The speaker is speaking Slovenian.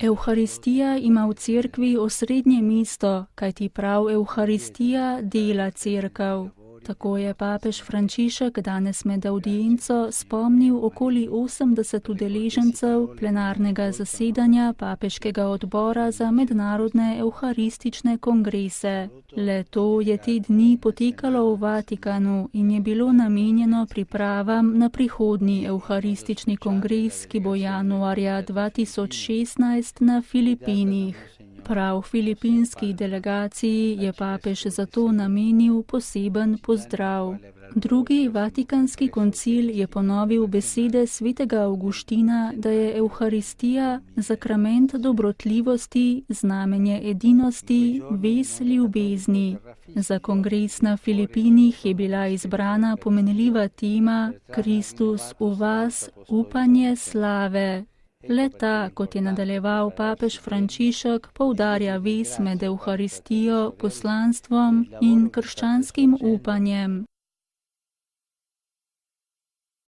Evharistija ima v cerkvi osrednje mesto, kajti prav Evharistija dela cerkev. Tako je papež Frančišek danes med avdienco spomnil okoli 80 udeležencev plenarnega zasedanja Papeškega odbora za mednarodne evharistične kongrese. Le to je te dni potekalo v Vatikanu in je bilo namenjeno pripravam na prihodnji evharistični kongres, ki bo januarja 2016 na Filipinih. Prav filipinski delegaciji je papež zato namenil poseben pozdrav. Drugi vatikanski koncil je ponovil besede svetega Avguština, da je Evharistija sakrament dobrotljivosti, znamenje edinosti, vez ljubezni. Za kongres na Filipinih je bila izbrana pomenljiva tema Kristus v vas, upanje slave. Le-ta, kot je nadaljeval papež Frančišek, poudarja vez med Evharistijo, poslanstvom in krščanskim upanjem.